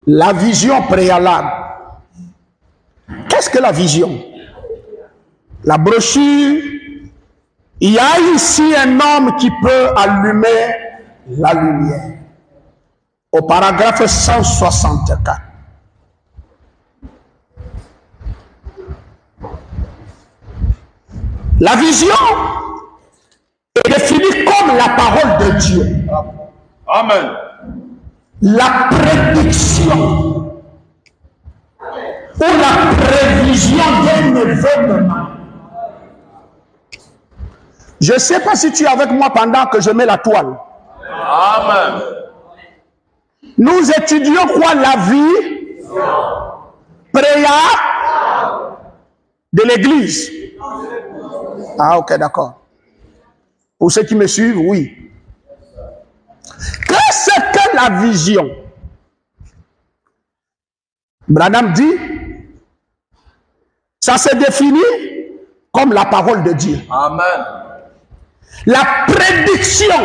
La vision préalable. Qu'est-ce que la vision? La brochure. Il y a ici un homme qui peut allumer la lumière. Au paragraphe 164. La vision est définie comme la parole de Dieu. Amen. La prédiction ou la prévision d'un événement. Je ne sais pas si tu es avec moi pendant que je mets la toile. Amen. Nous étudions quoi? La vie préalable de l'Église. Ah, ok, d'accord. Pour ceux qui me suivent, oui. Qu'est-ce que la vision? Branham dit, ça se définit comme la parole de Dieu. Amen. La prédiction,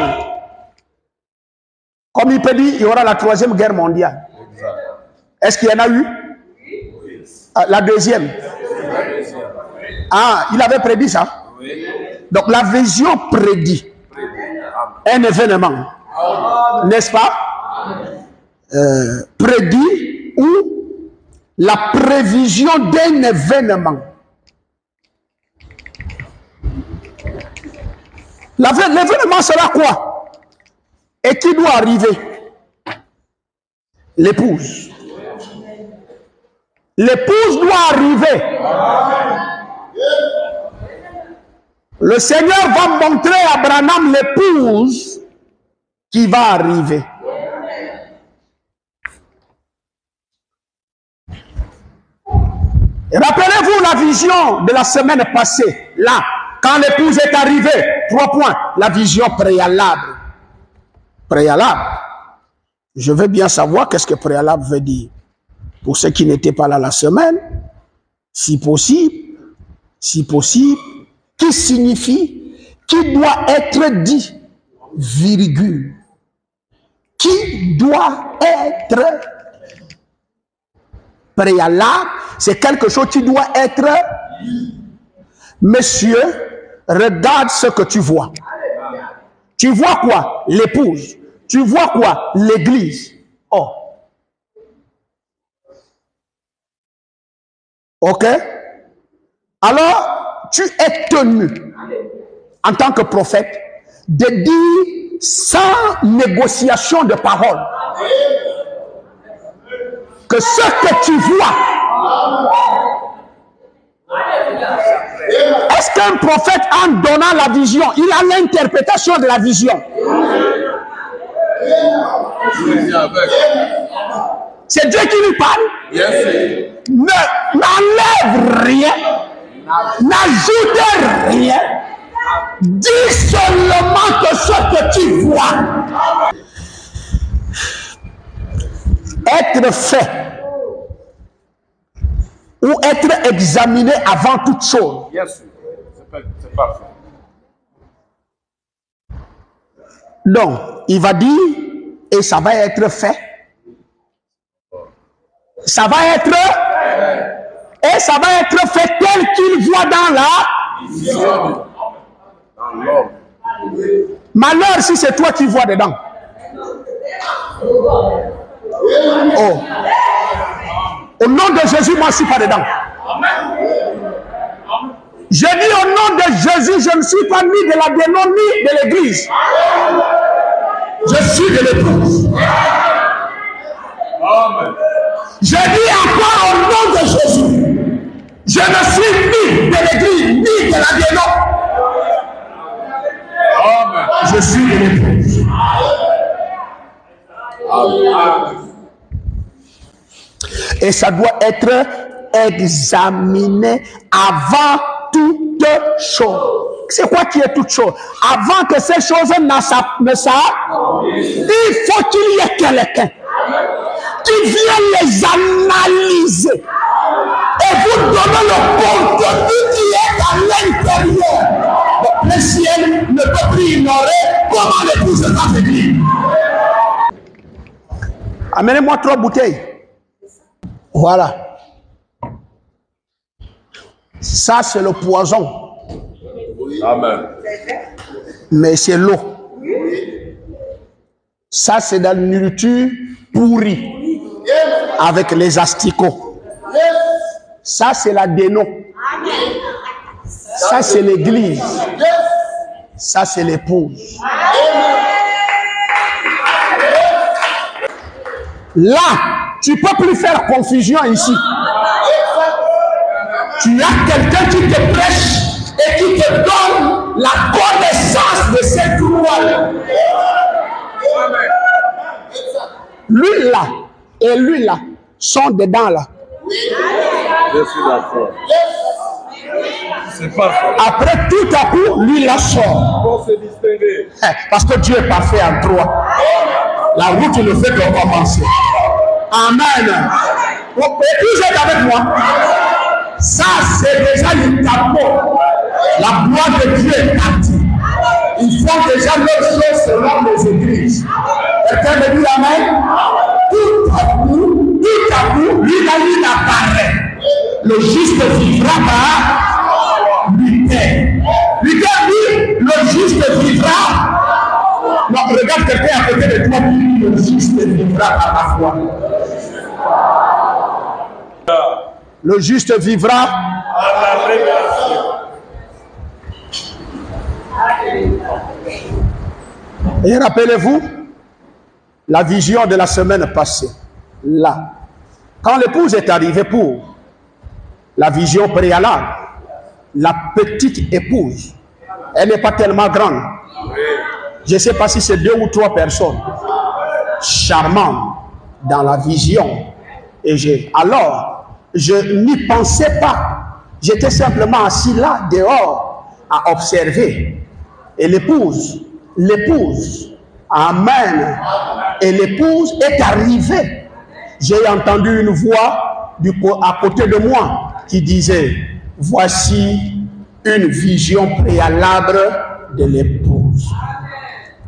comme il peut dire, il y aura la 3e guerre mondiale. Est-ce qu'il y en a eu? Oui. La 2e. Ah, il avait prédit ça? Oui. Donc la vision prédit un événement. N'est-ce pas? Prédit ou la prévision d'un événement. L'événement sera quoi? Et qui doit arriver? L'épouse. L'épouse doit arriver. Le Seigneur va montrer à Branham l'épouse qui va arriver. Rappelez-vous la vision de la semaine passée. Là, quand l'épouse est arrivée, 3 points. La vision préalable. Préalable. Je veux bien savoir qu'est-ce que préalable veut dire. Pour ceux qui n'étaient pas là la semaine, si possible, qui signifie, qui doit être dit, virgule. Qui doit être préalable, c'est quelque chose qui doit être. Monsieur, regarde ce que tu vois. Tu vois quoi? L'épouse. Tu vois quoi? L'église. Oh. Ok? Alors, tu es tenu, en tant que prophète, de dire sans négociation de parole que ce que tu vois. Est-ce qu'un prophète, en donnant la vision, il a l'interprétation de la vision? C'est Dieu qui lui parle. N'enlève rien, n'ajoute rien. Dis seulement que ce que tu vois. Être fait ou être examiné avant toute chose. C'est parfait. Donc, il va dire, et ça va être fait. Ça va être, et ça va être fait tel qu'il voit dans la vision. Malheur si c'est toi qui vois dedans. Oh. Au nom de Jésus, moi je ne suis pas dedans. Je dis au nom de Jésus, je ne suis pas ni de la dénom ni de l'église. Je suis de l'épouse. Je dis encore au nom de Jésus, je ne suis ni de l'église ni de la dénom. Je suis de l'épouse. Et ça doit être examiné avant toute chose. C'est quoi qui est toute chose? Avant que ces choses ne s'arrêtent, il faut qu'il y ait quelqu'un qui vienne les analyser et vous donner le contenu qui est à l'intérieur. Donc, le ciel ne peut plus ignorer comment l'épouse va venir. Amenez-moi 3 bouteilles. Voilà. Ça, c'est le poison. Amen. Mais c'est l'eau. Ça, c'est de la nourriture pourrie avec les asticots. Ça, c'est la déno. Ça, c'est l'église. Ça, c'est l'épouse. Là, tu ne peux plus faire confusion ici. Tu as quelqu'un qui te prêche et qui te donne la connaissance de cette loi. Lui là et lui là sont dedans là. Je suis d'accord. C'est parfait. Après tout à coup, lui là sort. Pour se distinguer. Parce que Dieu est parfait en toi. La route ne fait que commencer. Amen. Et puis vous êtes avec moi. Ça, c'est déjà le tableau. La gloire de Dieu est partie. Ils font déjà leurs choses selon les églises. Quelqu'un me dit amen. Tout à coup, lui apparaît. Le juste vivra par Luther. Luther dit, le juste vivra. Non, regarde quelqu'un à côté de toi, le juste vivra par la foi. Le juste vivra À la révélation. Et rappelez-vous la vision de la semaine passée. Là, quand l'épouse est arrivée pour la vision préalable, la petite épouse, elle n'est pas tellement grande. Je ne sais pas si c'est 2 ou 3 personnes charmantes dans la vision. Et alors, je n'y pensais pas. J'étais simplement assis là, dehors, à observer. Et l'épouse, amen. Et l'épouse est arrivée. J'ai entendu une voix à côté de moi qui disait, voici une vision préalable de l'épouse.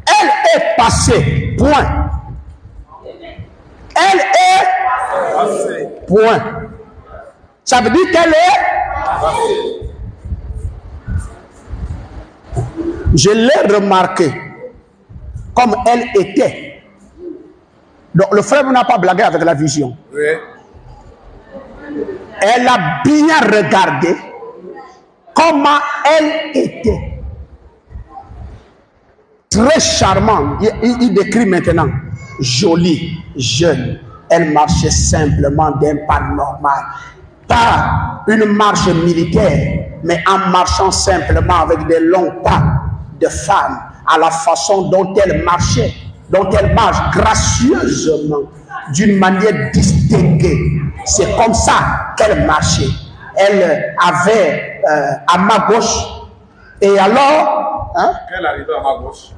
Elle est passée, point. Elle est Passé. point. Ça veut dire qu'elle est Passé. Je l'ai remarqué comme elle était. Donc le frère n'a pas blagué avec la vision. Oui. Elle a bien regardé comment elle était. Très charmante. Il décrit maintenant. Jolie, jeune. Elle marchait simplement d'un pas normal. Pas une marche militaire, mais en marchant simplement avec des longs pas de femme, à la façon dont elle marchait, dont elle marche gracieusement, d'une manière distinguée. C'est comme ça qu'elle marchait. Elle avait à ma gauche, et alors, hein, Qu'elle arrivait à ma gauche.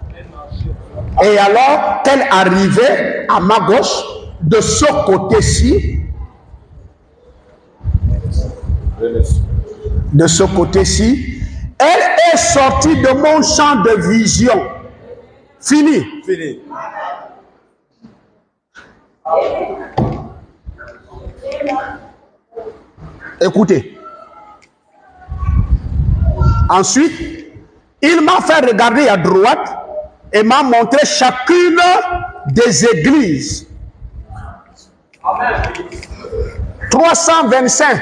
et alors qu'elle arrivait à ma gauche, de ce côté-ci, de ce côté-ci, elle est sortie de mon champ de vision. Fini. Fini. Écoutez. Ensuite, il m'a fait regarder à droite et m'a montré chacune des églises. 325.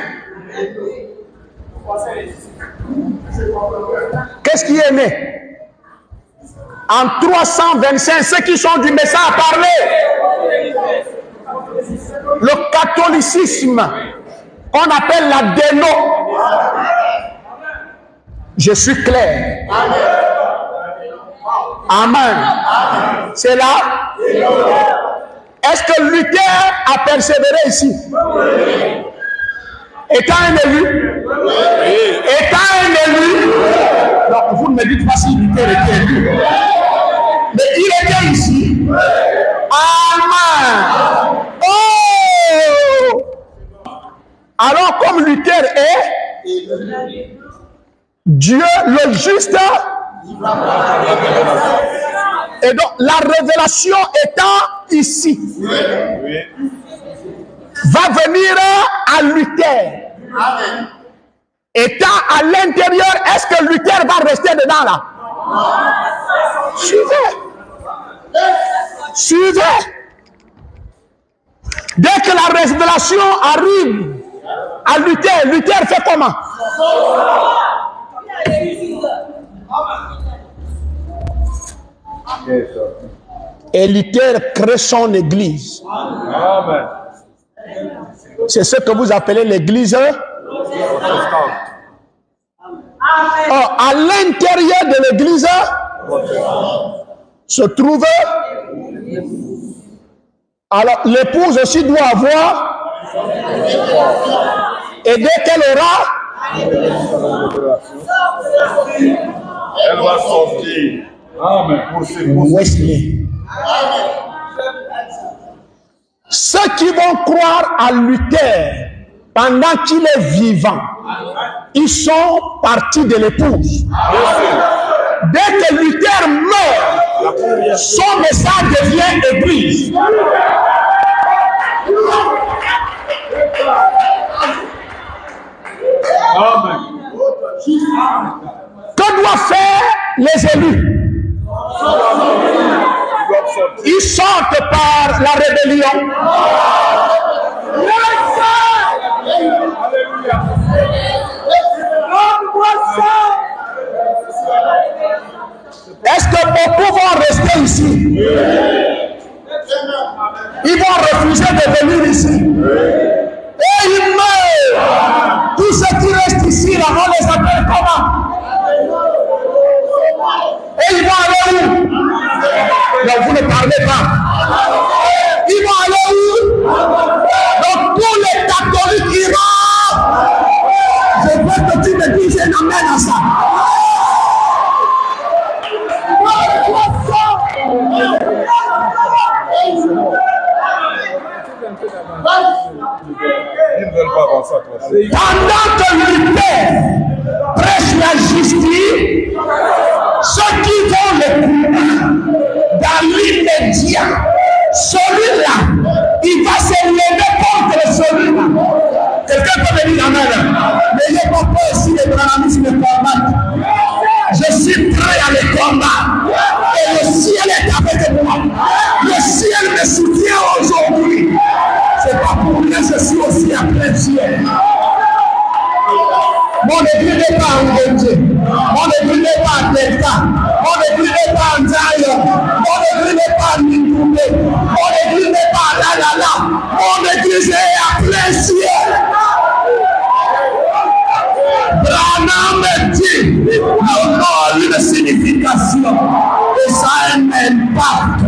Qu'est-ce qui est né? En 325, ceux qui sont du message à parler. Le catholicisme, qu'on appelle la déno. Je suis clair. Amen. C'est là. Est-ce que Luther a persévéré ici? Étant un élu? Étant un élu? Donc vous ne me dites pas si Luther était élu. Mais il était ici. Amen. Oh! Alors comme Luther est, Dieu le juste, et donc la révélation étant ici. va venir à Luther. Amen. Étant à l'intérieur, est-ce que Luther va rester dedans là? Suivez. Suivez. Dès que la révélation arrive à Luther, Luther fait comment? Et Luther crée son église. Amen. C'est ce que vous appelez l'église. Or, à l'intérieur de l'église se trouve. Alors, l'épouse aussi doit avoir. Et dès qu'elle aura. Elle va sortir. Amen. Pour ses Wesley. Ceux qui vont croire à Luther pendant qu'il est vivant, ils sont partis de l'épouse. Dès que Luther meurt, son message devient église. Amen. Que doivent faire les élus? Ils sortent par la rébellion. Est-ce que beaucoup vont rester ici? Ils vont refuser de venir ici. Et ils meurent. Tous ceux qui restent ici, là, on les appelle comment? Et ils vont aller où? Non, vous ne parlez pas. Ils vont aller où? Donc tous les catholiques iront. Je veux que tu me dises un amen à ça. Ils ne veulent pas avancer à toi. Pendant que Luther prêche la justice, ceux qui vont l'écouter dans l'immédiat, celui-là, il va se lever contre celui-là. Quelqu'un peut me dire amen. N'ayez pas peur si les branamistes me combattent. Je suis prêt à les combattre. Et le ciel est avec moi. Le ciel me soutient aujourd'hui. C'est pas pour rien que je suis aussi après le ciel. Mon église n'est pas en Gondé. Mon église n'est pas en Delta. Mon église n'est pas en Zion. Mon église n'est pas en Mindoumé. Mon église n'est pas à Lalala. Mon église est à plein ciel. Branham dit, le nom a une signification et ça a un impact.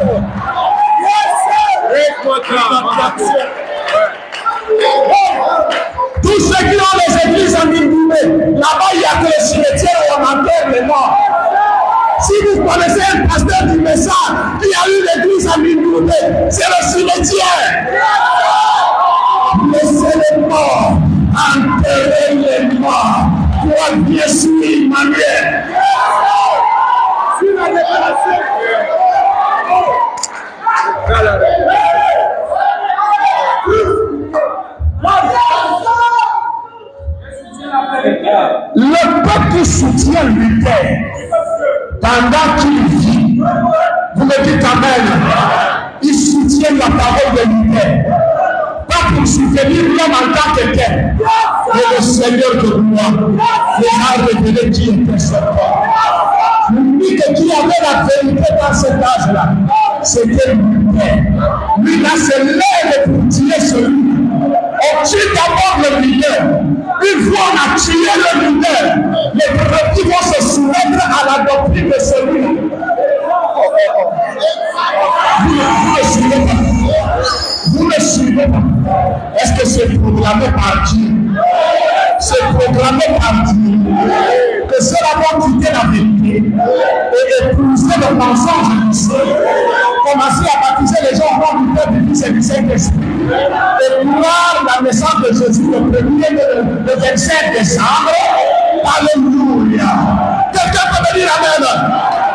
Tous ceux qui ont les églises en Mindoumé, là-bas il n'y a que le cimetière où on enterre les morts. Si vous connaissez un pasteur du message qui a eu l'église en Mindoumé, c'est le cimetière. Laissez les morts, enterrez les morts. Toi, bien sûr, Emmanuel. Le peuple soutient Luther pendant qu'il vit. Vous me dites amen. Il soutient la parole de Luther. Pas pour soutenir l'homme en tant que tel. Mais le Seigneur de gloire les a révélé qui était ce peuple. Je vous dis que qui avait la vérité dans cet âge-là, c'était Luther. Lui là se lève pour tuer celui. On tue d'abord le leader. Une fois on a tué le leader, les brebis vont se soumettre à la doctrine de celui. Vous ne suivez pas. Vous ne suivez pas. Est-ce que c'est proclamé par Dieu? C'est proclamé par Dieu que cela va quitter la vérité et épouser le mensonge. Commencer à baptiser les gens au nom du Père, du Fils et du Saint-Esprit. Et croire la naissance de Jésus le 25 décembre. Alléluia. Quelqu'un peut me dire amen.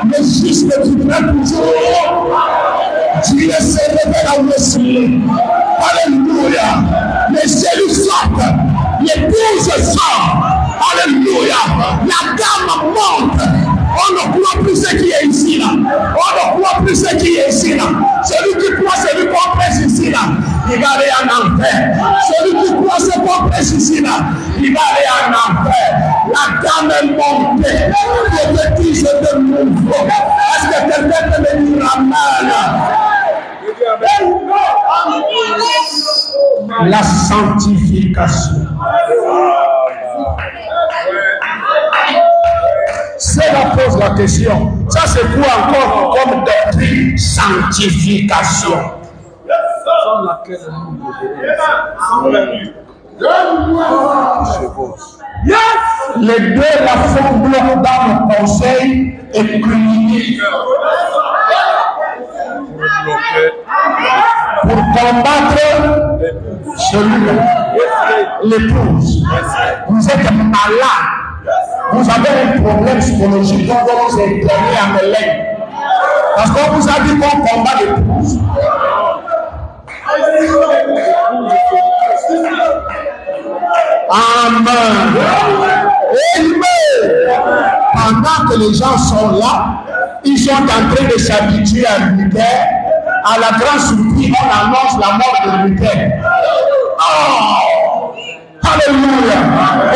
Le juste vivra toujours. Dieu se révèle à Wesley. Alléluia. ce qui est ici là. On ne croit plus ce qui est ici là. Celui qui croit, celui qu'on prêche ici là, il va aller en enfer. Celui qui croit ce qu'on prêche ici là, il va aller en enfer. La gamme est montée. Je te dis, je te nouveau. Est-ce que quelqu'un peut me dire amen? La sanctification. C'est la pose la question. Ça c'est quoi encore comme doctrine? Sanctification. Les deux la font bloc dans le conseil écuménique pour combattre celui-là, l'épouse. Vous êtes malade. Vous avez un problème psychologique, donc vous êtes donné à me l'aider. Parce qu'on vous a dit qu'on combat l'épouse. Amen. Amen. Pendant que les gens sont là, ils sont en train de s'habituer à Luther. À la grande surprise, on annonce la mort de Luther. Oh! Alléluia.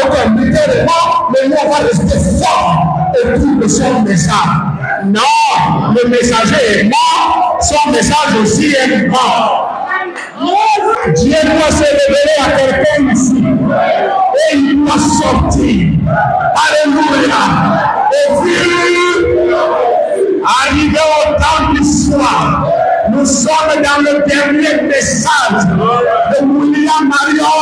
Ok, Luther est mort, mais nous on va rester fort et puis le son message. Non, le messager est mort, son message aussi est mort. Dieu doit se révéler à quelqu'un ici et il doit sortir. Alléluia. Et puis, arrivé au temps du soir, nous sommes dans le dernier message de William Marion.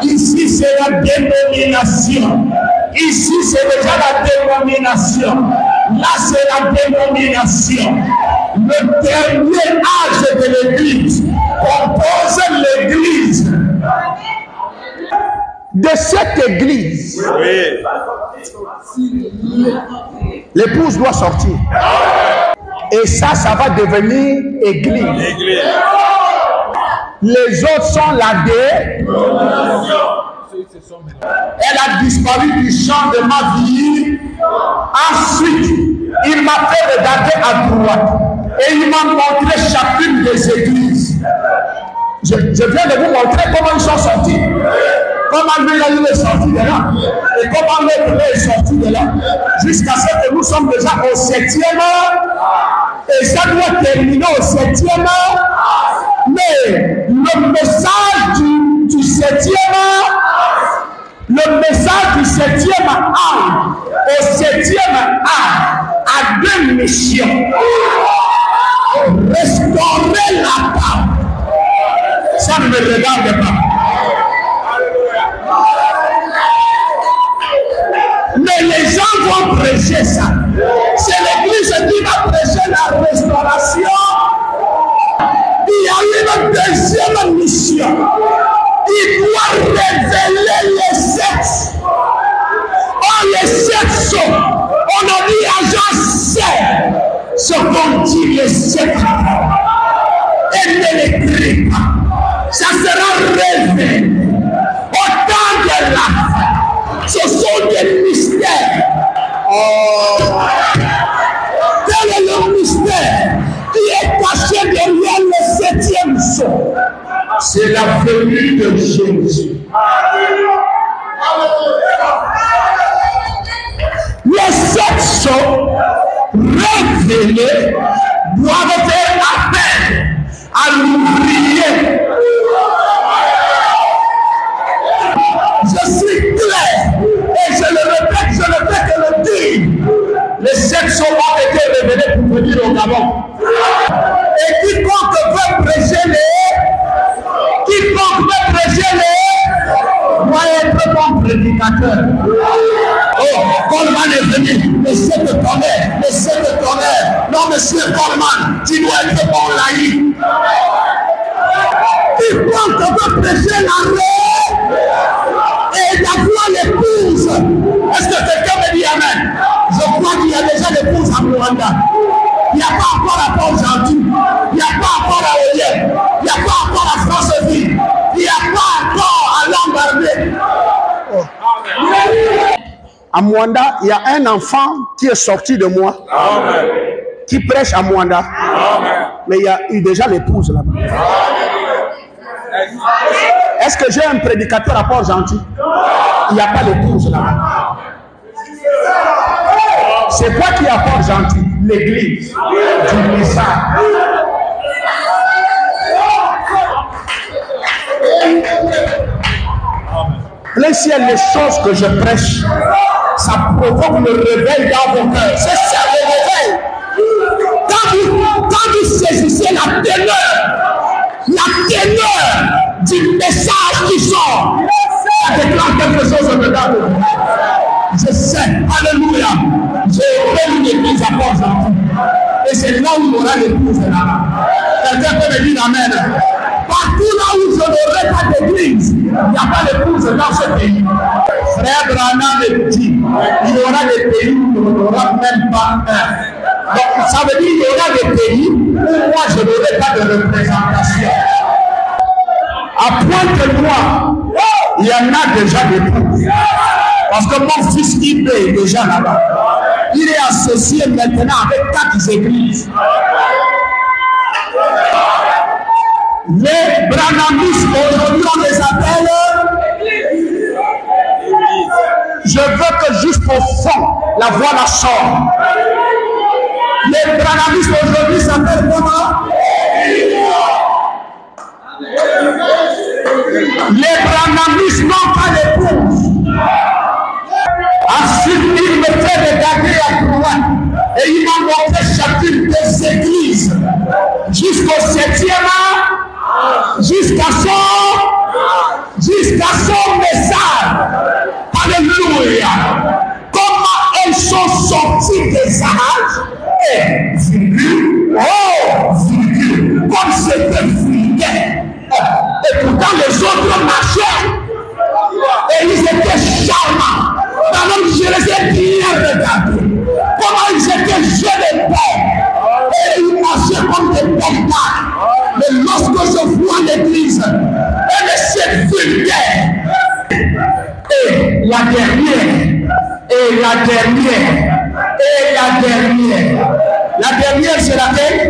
Ici, c'est la dénomination. Ici, c'est déjà la dénomination. Là, c'est la dénomination. Le dernier âge de l'Église compose l'Église. De cette Église, l'épouse doit sortir. Et ça va devenir Église. Les autres sont la Elle a disparu du champ de ma vie. Ensuite, il m'a fait regarder à droite. Et il m'a montré chacune des églises. Je viens de vous montrer comment ils sont sortis. Comment lui il est sorti de là. Et comment l'autre est sorti de là. Jusqu'à ce que nous sommes déjà au 7e. Et ça doit terminer au 7e. Mais le message du 7e. Le message du 7e âge au 7e âge a deux missions. Restaurer la paix. Ça ne me regarde pas. Mais les gens vont prêcher ça. C'est l'Église qui va prêcher la restauration. Il y a une deuxième mission. Il doit révéler les sexes. Oh, les sexes, on a dit à Jean 7 ce qu'on dit les sexes. Et ne l'écrit pas. Ça sera révélé. Autant de la fin. Ce sont des mystères. Oh. Quel est le mystère qui est caché derrière le 7e son? C'est la venue de Jésus. Les 7 sons révélés doivent faire appel à l'ouvrier. Je suis clair et je le répète, je ne fais que le dire. Les 7 sons ont été révélés pour venir au Gabon. Et quiconque veut prêcher doit être bon prédicateur. Oh, Coleman est venu, le 7 tonnerres, le 7 tonnerres. Non, monsieur Coleman, tu dois être bon laïc. Quiconque veut prêcher la paix et d'avoir l'épouse. Est-ce que quelqu'un me dit amen? Je crois qu'il y a déjà l'épouse à Rwanda. Il n'y a pas encore à Port-Gentil. Il n'y a pas encore à Oyem. Il n'y a pas encore à Franceville. Il n'y a pas encore à Lambardé. À Mwanda, il y a un enfant qui est sorti de moi, Amen. qui prêche à Mwanda. Amen. Mais il y a eu déjà l'épouse là-bas. Est-ce que j'ai un prédicateur à Port-Gentil? Il n'y a pas l'épouse là-bas. C'est quoi qui apporte Gentil? L'église du message. Plein ciel, les choses que je prêche, ça provoque le réveil dans vos cœurs. C'est ça le réveil. Quand vous saisissez la teneur du message qui sort, ça déclare quelque chose dedans de vous. Je sais, alléluia, j'ai fait une église à Port-Gentil. Et c'est là où il y aura l'épouse là. Quelqu'un peut me dire amen. Partout là où je n'aurai pas d'église, il n'y a pas d'épouse dans ce pays. Frère Branham me dit, il y aura des pays où il n'y aura même pas un. Donc ça veut dire qu'il y aura des pays où moi je n'aurai pas de représentation. À point que moi, il y en a déjà d'épouse. Parce que mon fils Ibe est déjà là-bas. Il est associé maintenant avec 4 églises. Les Branhamistes, aujourd'hui on les appelle. Je veux que jusqu'au fond, la voix la sorte. Les Branhamistes aujourd'hui s'appellent comment? Les Branhamistes n'ont pas d'épouse. Ensuite, il me fait regarder à droite et il m'a montré chacune des églises jusqu'au 7e, jusqu'à son message. Alléluia. Comment elles sont sorties des âges et virgule, comme c'était vulgaire. Et pourtant les autres marchaient et ils étaient charmants. Alors je les ai bien regardés. Comment ils étaient jeunes et belles. Et ils marchaient comme des belles dames. Mais lorsque je vois l'église, elle est vulgaire. Et la dernière. La dernière, c'est laquelle?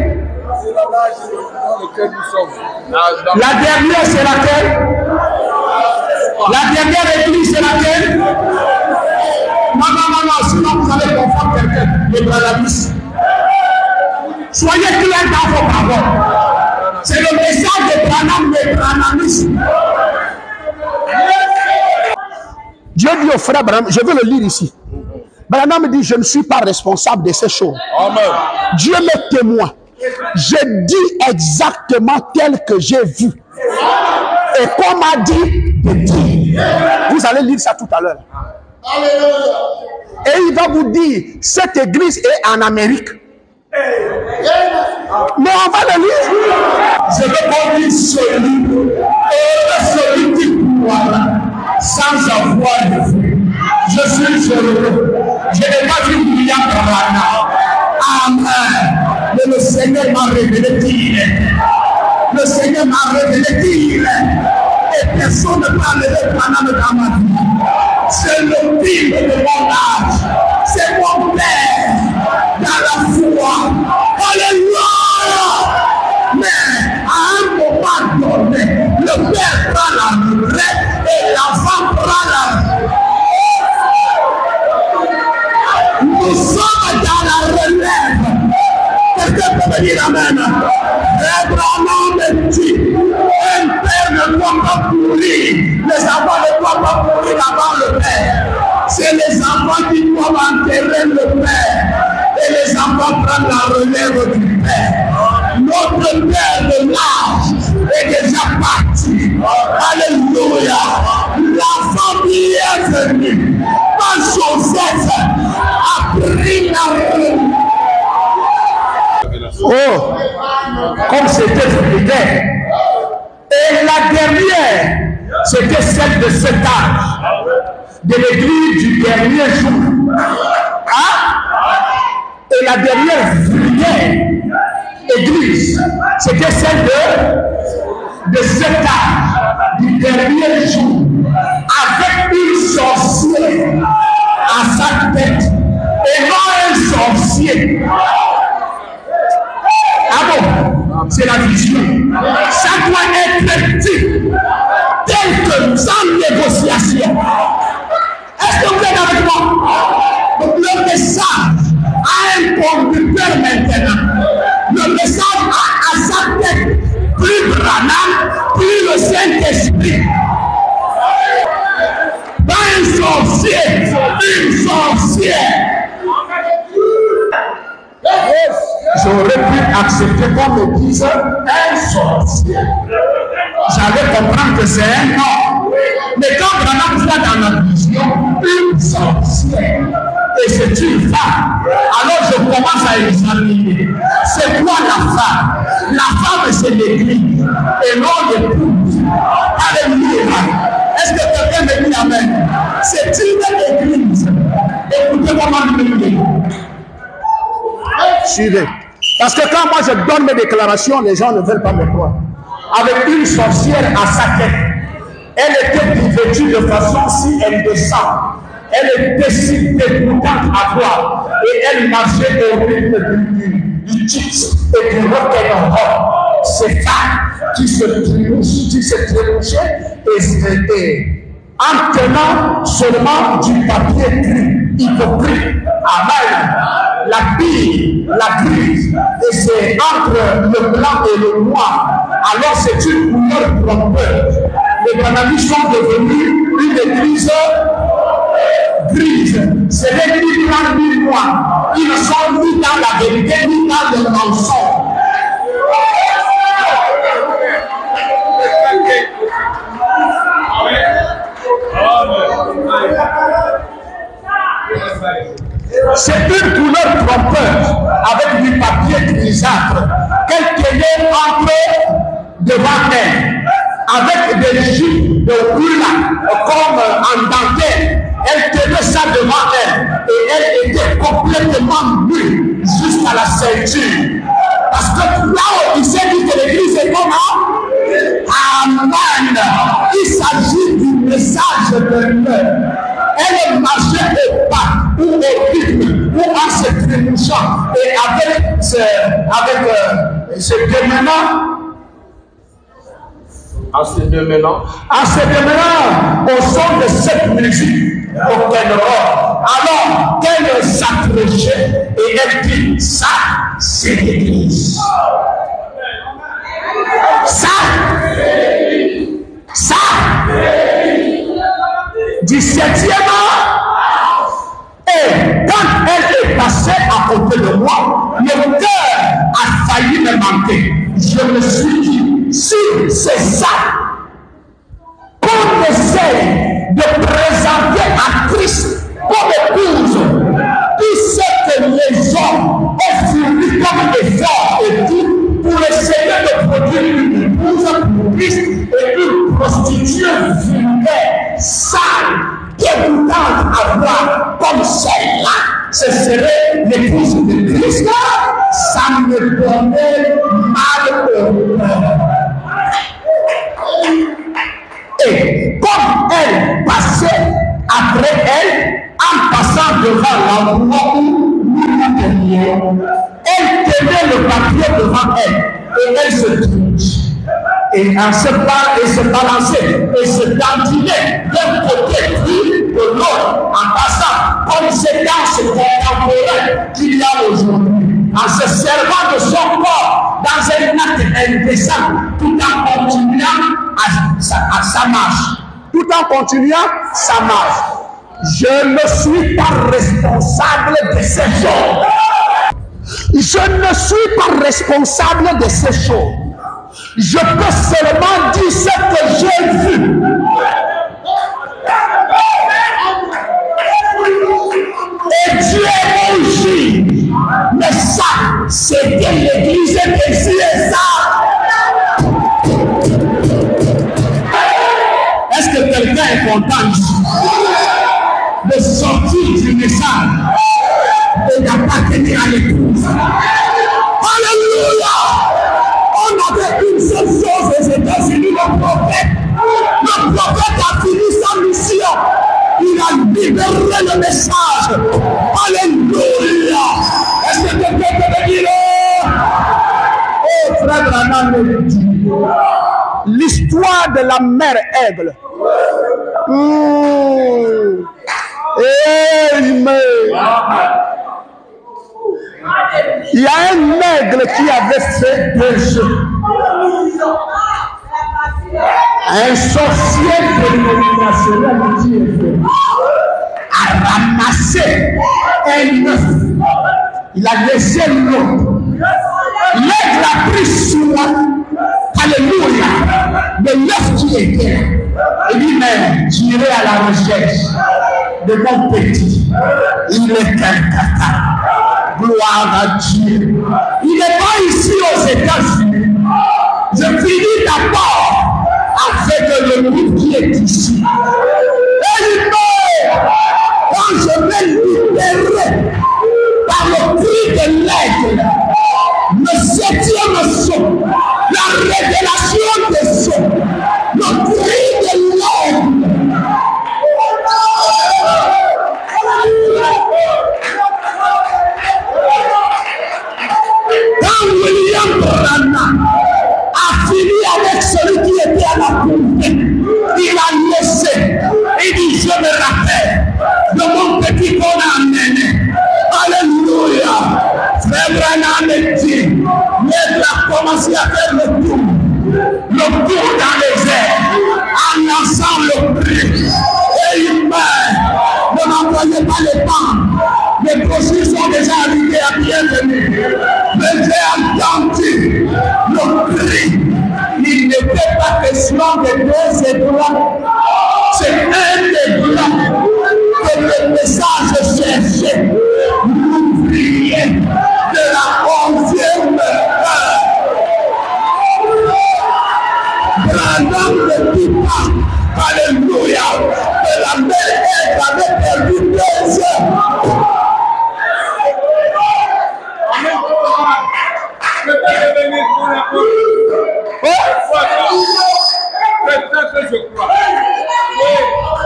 La dernière, c'est laquelle? La dernière église, c'est laquelle? Non, sinon vous allez confondre quelqu'un, les Branhamistes. Soyez clairs dans vos paroles. C'est le message de Branham, les Branhamistes. Dieu dit au frère Branham, je veux le lire ici. Branham dit, je ne suis pas responsable de ces choses. Amen. Dieu m'est témoin. Je dis exactement tel que j'ai vu. Et qu'on m'a dit de dire. Vous allez lire ça tout à l'heure. Et il va vous dire, cette église est en Amérique. Mais on va le lire. Je veux qu'on dise celui qui croira sans avoir vu. Je suis heureux. Je n'ai pas vu William Branham. Amen. Mais le Seigneur m'a révélé qui il est. Le Seigneur m'a révélé qui il est. Et personne ne peut enlever Branham dans ma vie. C'est le Bible de mon âge. C'est mon Père dans la foi. Alléluia. Mais à un moment donné, le Père prend la retraite et l'enfant prend la retraite. Nous sommes dans la relève. Quelqu'un peut me dire amen. Abraham me dit, un père ne doit pas pourrir. Les enfants ne doivent pas pourrir avant le père. C'est les enfants qui doivent enterrer le père. Et les enfants prennent la relève du père. Notre père de l'âge est déjà parti. Alléluia. L'enfant bienvenu par Joseph a pris la relève. Oh, comme c'était vulgaire. Et la dernière, c'était celle de cet âge, de l'église du dernier jour. Hein? Et la dernière vulgaire église, c'était celle de cet âge, du dernier jour, avec une sorcière Branham, puis le Saint-Esprit. Pas un sorcier, une sorcière. J'aurais pu accepter qu'on me dise un sorcier. J'allais comprendre que c'est un homme. Mais quand Branham voit dans la vision une sorcière, et c'est une femme, alors je commence à examiner. C'est quoi la femme? La femme, c'est l'église, et non l'épouse. Alléluia. Est-ce que quelqu'un me dit amen? C'est une église. Écoutez comment nous le dit. Suivez. Parce que quand moi je donne mes déclarations, les gens ne veulent pas me croire. Avec une sorcière à sa tête, elle était vêtue de façon si elle descend. Elle était si dégoûtante à voir. Et elle marchait au rythme du chips et du rock'n'roll. Ces femmes qui se trémouchaient et en tenant seulement du papier gris, hypocrite, amen, la bille, la grise, et c'est entre le blanc et le noir. Alors c'est une couleur trompeuse. Les cannabis sont devenus une église grise. C'est les ni blancs ni noirs. Ils ne sont ni dans la vérité ni dans le mensonge. C'est une couleur trompeuse avec du papier grisâtre qu'elle tenait entre devant elle, avec des jupes de hula comme en dentelle. Elle tenait ça devant elle et elle était complètement nue jusqu'à la ceinture. Parce que là, il s'est dit que l'église est comment? Amen. Il s'agit du message de Dieu. Elle marchait au pas ou au rythme ou en se trémouchant et avec ce démenant. En se démenant au son de cette musique au ténor. Alors qu'elle s'accrochait et elle dit, ça c'est l'église. Ça du 7e an. Et quand elle est passée à côté de moi, le cœur a failli me manquer. Je me suis dit, si c'est ça qu'on essaie de présenter à Christ comme épouse, qui sait que les hommes ont fourni comme effort et tout pour essayer de produire une épouse pour Christ et une prostituée vulgaire, sale, dégoûtante à voir comme celle-là, ce serait l'épouse de Christ, ça me donnait mal au cœur. Et comme elle passait après elle, en passant devant l'endroit où nous tenions, elle tenait le papier devant elle et elle se touche. Et elle se balançait et se dandinait d'un côté puis de l'autre en passant comme ces danses contemporaines qu'il y a aujourd'hui, en se servant de son corps dans un acte indécent tout en continuant à sa marche. Tout en continuant sa marche. Je ne suis pas responsable de ces choses. Je ne suis pas responsable de ces choses. Je peux seulement dire ce que j'ai vu. Et Dieu est juge. Mais ça, c'était l'église de César. Est-ce que quelqu'un est content ici de sortir du message et d'appartenir à l'épouse? Alléluia! On avait une seule chose aux États-Unis, le prophète. Le prophète a fini sa mission. Il a libéré le message. Alléluia! Est-ce que quelqu'un peut me dire? Oh, frère Branham me dit. L'histoire de la mère aigle. Amen. Il y a un aigle qui avait fait 2 œufs. Un sorcier dénominationnel a ramassé un œuf. Il a laissé l'autre. L'aigle a pris soin. Alléluia. De l'œuf qui était. Il dit, mais j'irai à la recherche de mon petit. Il est Calcutta. Gloire à Dieu. Il n'est pas ici aux États-Unis. Je finis d'abord avec le groupe qui est ici. Et il meurt quand je vais libérer par le cri de l'aigle le 7e son, la révélation des sons, le cri de l'aigle. Quand William Branham a fini avec celui qui était à la poupée, il a laissé. Il dit, je me rappelle de mon petit qu'on a amené. Alléluia. Frère Branham est dit, l'aigle a commencé à faire le tour dans les airs, en lançant le cri. Et il meurt. Ne m'envoyez pas les temps. Les brochures sont déjà arrivées à bienvenue. Mais j'ai entendu le cri. Il n'était pas question de 2 étoiles. C'est un des blancs que le message cherchait. L'ouvrier de la 11e heure. Branham ne dit pas, alléluia, que la mère avait perdu 2 heures.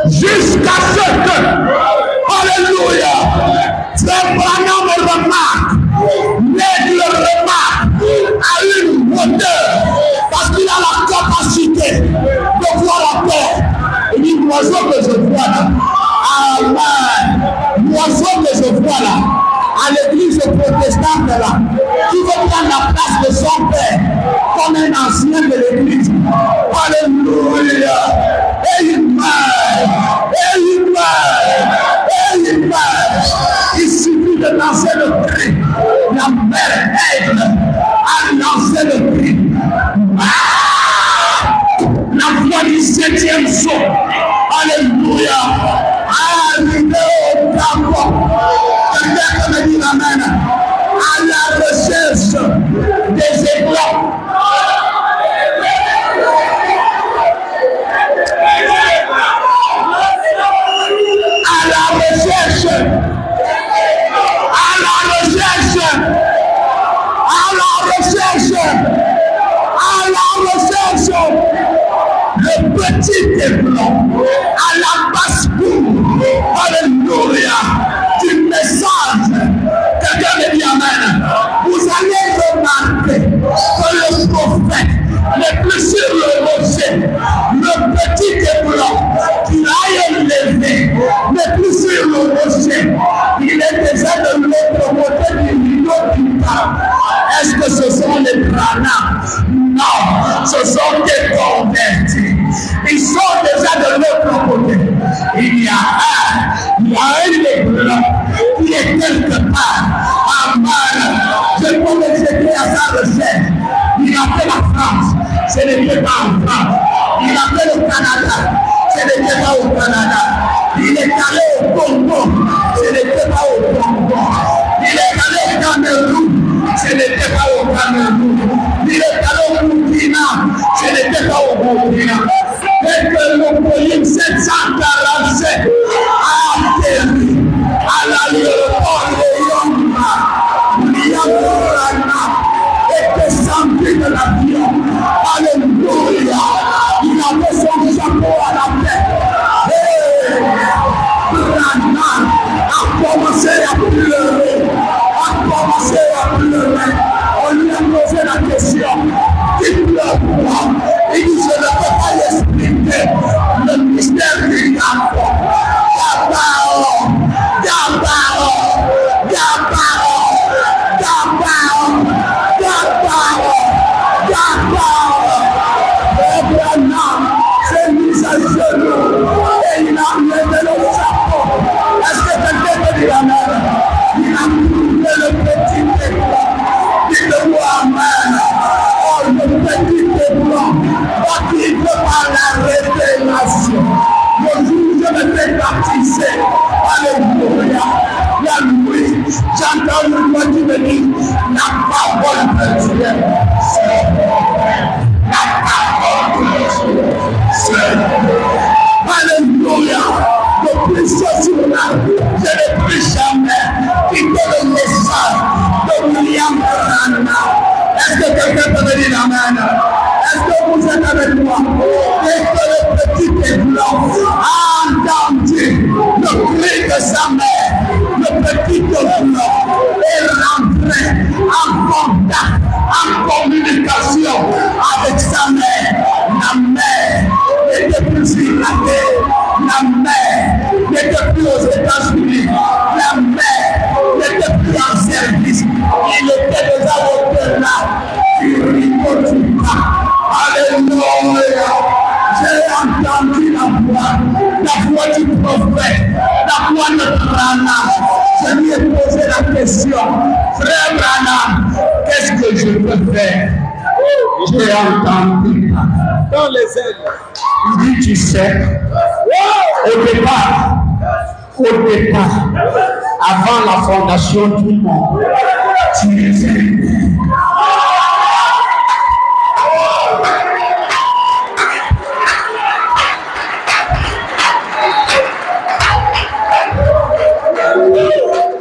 Jusqu'à ce que, alléluia, Frère Branham remarque, l'aigle remarque à une hauteur, parce qu'il a la capacité de voir la terre. Il dit, l'oiseau que je vois là, amen, l'oiseau que je vois là, à l'église protestante là, qui veut prendre la place de son père comme un ancien de l'église. Alléluia. Et il meurt. Et il meurt. Et il meurt. Il suffit de lancer le cri. La mère aigle a lancé le cri. La voix du 7e son. Alléluia. Arrivé au camp. Quelqu'un me dit amen. À la recherche des éclats. À la recherche. À la recherche. À la recherche. À la recherche. Le petit blanc à la basse-cour. Alléluia. Du message. Quelqu'un me dit amen. Vous allez remarquer que le prophète n'est plus sur le rocher. Le petit blanc qui a élevé n'est plus sur le rocher. Il est déjà de l'autre côté du rideau du temps. Est-ce que ce sont les Branham? Non, ce sont des convertis. Ils sont déjà de l'autre côté. Il y a un blanc qui est quelque part. Amen. Je peux me jeter à sa recherche. Il a fait la France, ce n'était pas en France. Il a fait le Canada, ce n'était pas au Canada. Il est allé au Congo, ce n'était pas au Congo. Il est allé au Cameroun, ce n'était pas au Cameroun. Il est allé au Burkina, ce n'était pas au Burkina. Et que le Boeing 747 a atterri à l'aéroport de Yamba. Était sorti de l'avion. Alléluia. Il avait son chapeau à la tête. Et Branham a commencé à pleurer. On lui a posé la question. Il pleure quoi? Il dit, je ne peux pas l'expliquer. Le puisse sur là. Je ne plus jamais quitter le message de William Branham. Est-ce que quelqu'un peut me dire amen? Est-ce que vous êtes avec moi? Est-ce que le petit blanc a entendu le cri de sa mère? Le petit blanc est rentré en contact, en communication avec sa mère. La mère n'était plus sur la terre. La mère n'était plus aux États-Unis. La mère n'était plus en service. Il était déjà au-delà du rideau du bas. Alléluia. J'ai entendu la voix du prophète, la voix de Branham. Je lui ai posé la question, frère Branham, qu'est-ce que je peux faire? J'ai entendu dans les ailes. Il dit, tu sais, au départ, avant la fondation du monde, tu es aimé.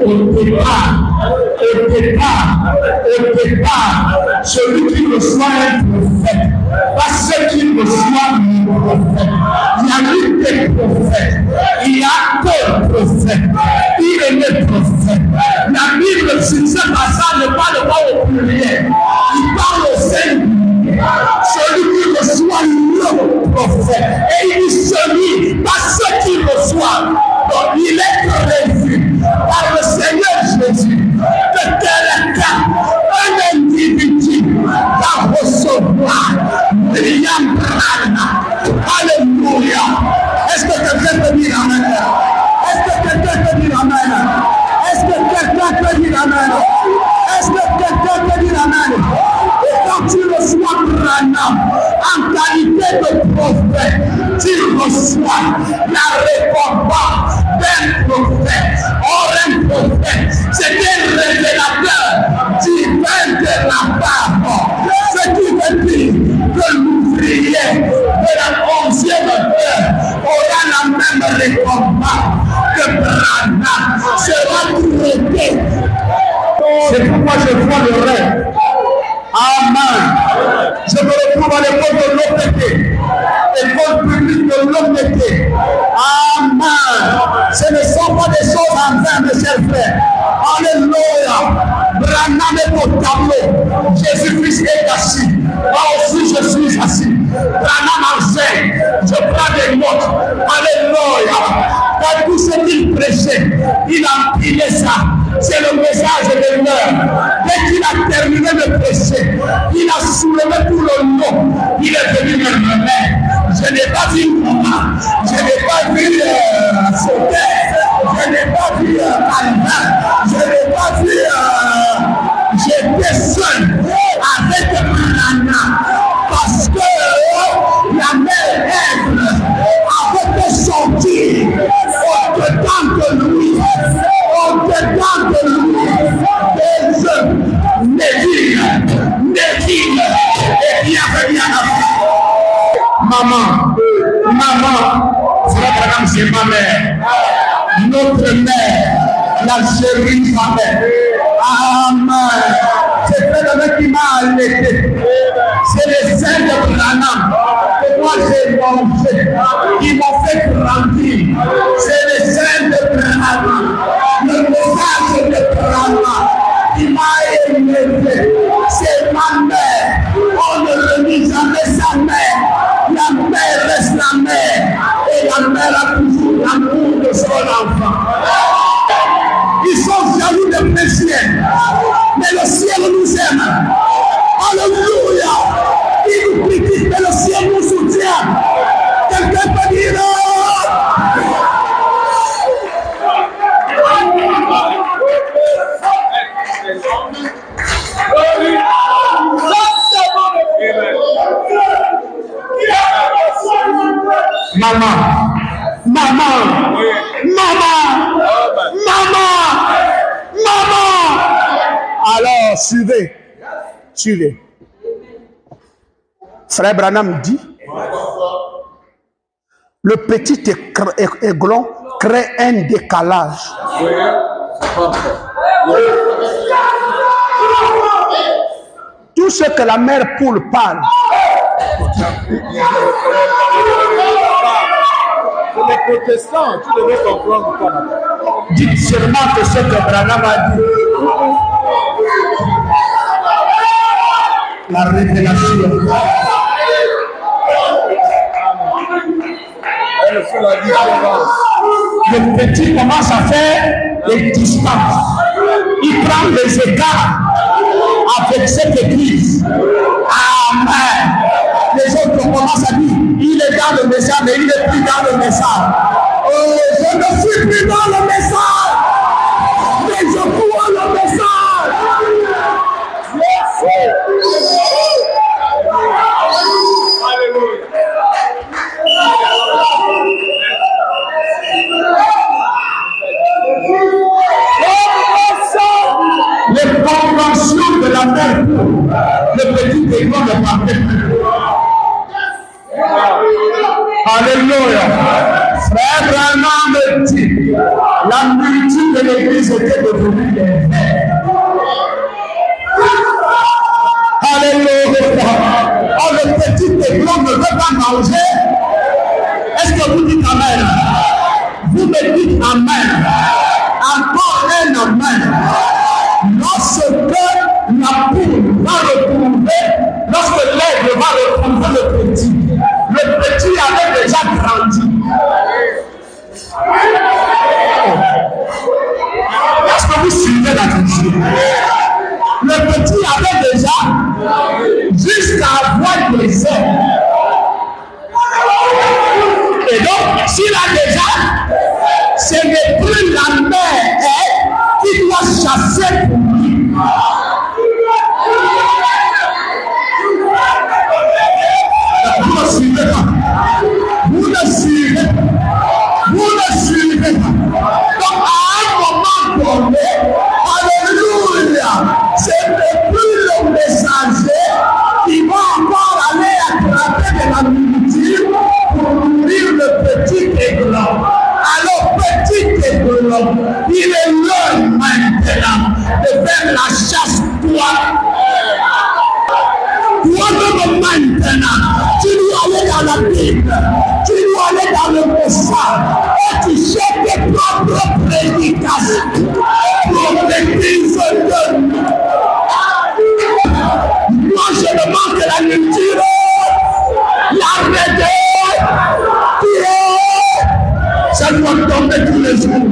Au départ, celui qui reçoit un prophète, pas ceux qui reçoivent un prophète. Il y a eu des prophètes, il y a deux prophètes, il est le prophète. La Bible sur ce passage ne parle pas au pluriel, il parle au singulier. Celui qui reçoit le prophète, et il dit celui, pas ceux qui reçoivent. Donc il est prévu par le Seigneur Jésus de tel cas un individu va recevoir William Branham. Alléluia. Est-ce que quelqu'un peut dire amen? Est-ce que quelqu'un peut dire amen? Est-ce que quelqu'un peut dire amen? Est-ce que quelqu'un peut dire amen? Et quand tu reçois Branham en qualité de prophète, tu reçois la récompense d'un prophète. Or, un prophète, c'est un révélateur divin de la parole. Ce qui veut dire que l'ouvrier de la 11e heure aura la même récompense que Branham sera traité. C'est pourquoi je vois le rêve. Amen. Je me retrouve à l'école de l'OPT, école publique de l'OPT. Amen. Ce ne sont pas des choses en vain, mes chers frères. Alléluia. Branham est au tableau. Jésus-Christ est assis. Moi aussi, je suis assis. Branham enseigne. Je prends des notes. Alléluia. Dans tout ce qu'il prêchait, il a empilé ça. C'est le message de l'heure. Dès qu'il a terminé de prêcher, il a soulevé tout le nom. Il est venu me remettre. Je n'ai pas vu maman. Je n'ai pas vu Sauter. Je n'ai pas vu Alma. Je n'ai pas vu. J'étais seul avec Branham. Parce que la mère Ève avait sorti au-dedans de lui. Au-dedans de lui, des œufs, des vignes, et qui avait bien appris. Maman, frère Branham, c'est ma mère. Notre mère, la chérie ma mère. Amen. C'est frère avec qui m'a allaité. C'est les saints de Branham que moi j'ai mangé. Ils m'ont fait grandir. C'est les saints de Branham. Le message de Branham qui m'a élevé, c'est ma mère. On ne remet jamais sa mère. La mère reste la mère. Et la mère a toujours l'amour de son enfant. Ils sont jaloux des péchés. Mais le ciel nous aime. Alléluia. Ils nous critiquent, mais le ciel nous soutient. Quelqu'un peut dire maman. Alors, suivez. Frère Branham dit, le petit aiglon crée un décalage. Tout ce que la mère poule parle, les protestants, tu devais comprendre quoi. dites seulement que ce que Branham a dit. La révélation. Elle fait la différence. Le petit commence à faire des distances. Il prend les écarts avec cette église. Amen. Les autres commencent à dire, il est dans le message, mais il n'est plus dans le message. Oh, je ne suis plus dans le message, mais je crois le message. Les conventions de la mère, le petit écran ne partait plus. Alléluia. Frère Branham me dit, la multitude de l'église était devenue des mères. Alléluia. Oh, le petit écran ne veut pas manger. Est-ce que vous dites amen? Vous me dites amen. Encore un amen. Lorsque la poule va retrouver, lorsque l'aigle va retrouver le petit avait déjà grandi. Est-ce que vous suivez la culture? Le petit avait déjà jusqu'à avoir des ailes. Et donc, s'il a déjà, ce n'est plus la mère qui doit chasser pour lui. Vous ne suivez pas. Vous ne suivez pas. Vous ne suivez pas. Donc, à un moment donné, alléluia, ce n'est plus le messager qui va encore aller attraper de la nourriture pour nourrir le petit aiglon. Alors, petit aiglon, il est l'heure maintenant de faire la chasse, toi. Toi-même maintenant, tu dois aller dans la Bible, tu dois aller dans le message, et tu cherches tes propres prédications, prophétise de nous. Moi, je demande que la culture, la règle, ça doit tomber tous les jours.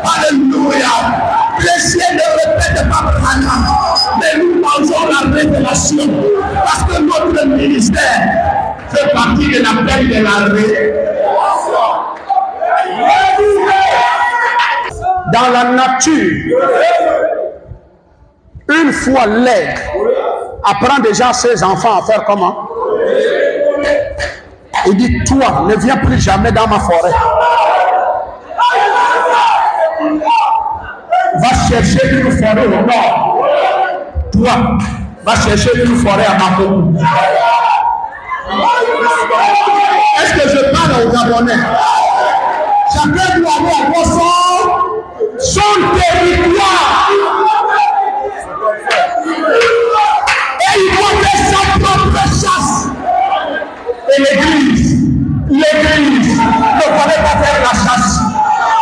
Alléluia. L'essai ne répète pas Branham, mais nous pensons la révélation, parce que notre ministère fait partie de l'appel de la révélation. Dans la nature, une fois l'aigle apprend déjà à ses enfants à faire comment? Il dit, toi, ne viens plus jamais dans ma forêt. Va chercher une forêt au nord. Toi, va chercher une forêt à Makoku. Est-ce que je parle aux Gabonais? Chacun doit avoir son territoire. Et il doit faire sa propre chasse. Et l'église ne fallait pas faire la chasse.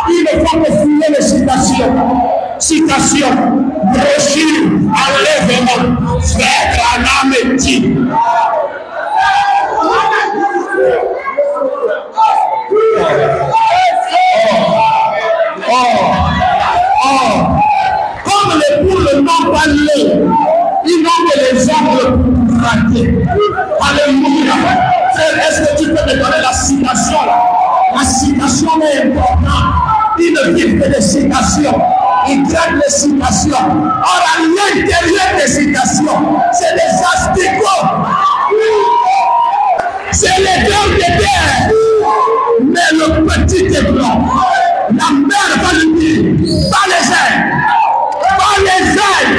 Il ne faut que fouiller les citations. Citation, brochure, enlèvement, frère Branham dit. Comme les poules n'ont pas l'œil, ils n'ont que les ongles ratés. Alléluia. Est-ce que tu peux me donner la citation là? La citation est importante. Il ne vit que des citations. Il traite les citations. Or, à l'intérieur des citations, c'est des asticots. C'est les dents de terre. Mais le petit aiglon, la mère va lui dire, pas les ailes. Pas les ailes.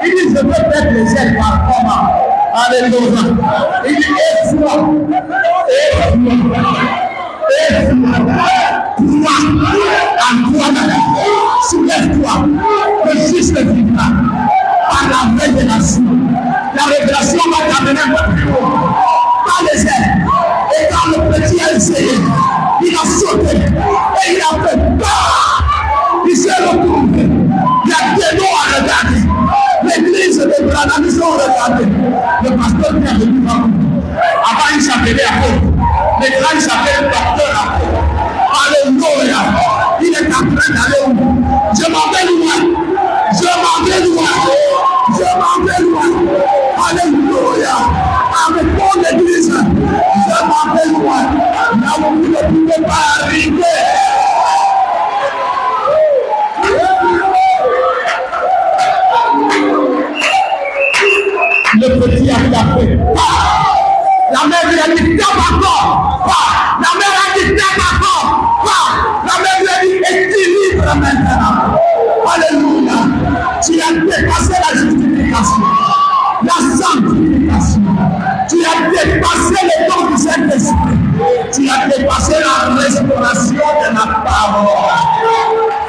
Il dit, je veux mettre les ailes par comment? Alléluia. Il dit, aide-moi. Aide-moi. Aide-moi. la révélation. La révélation va t'amener un peu plus haut. Pas les ailes. Et quand le petit a essayé, il a sauté et il a fait peur. Il s'est retrouvé. Il y a des noms à regarder. L'église de Branham, ils ont regardé. Le pasteur qui est venu voir nous. Avant, il s'appelait Apôtre. Maintenant, il s'appelle Docteur Apôtre. Alléluia. Il est en train d'aller où? Je m'en vais loin. Je m'en vais loin. Je m'en vais loin. Alléluia. Avec mon église, je m'en vais loin. Là où vous ne pouvez pas arriver. Le petit a tapé. La mère lui a dit tape encore. La mère a dit tape encore. La mère lui a dit équilibre maintenant. Alléluia. Tu as dépassé la justification, la sanctification. Tu as dépassé le don du Saint-Esprit. Tu as dépassé la restauration de la parole.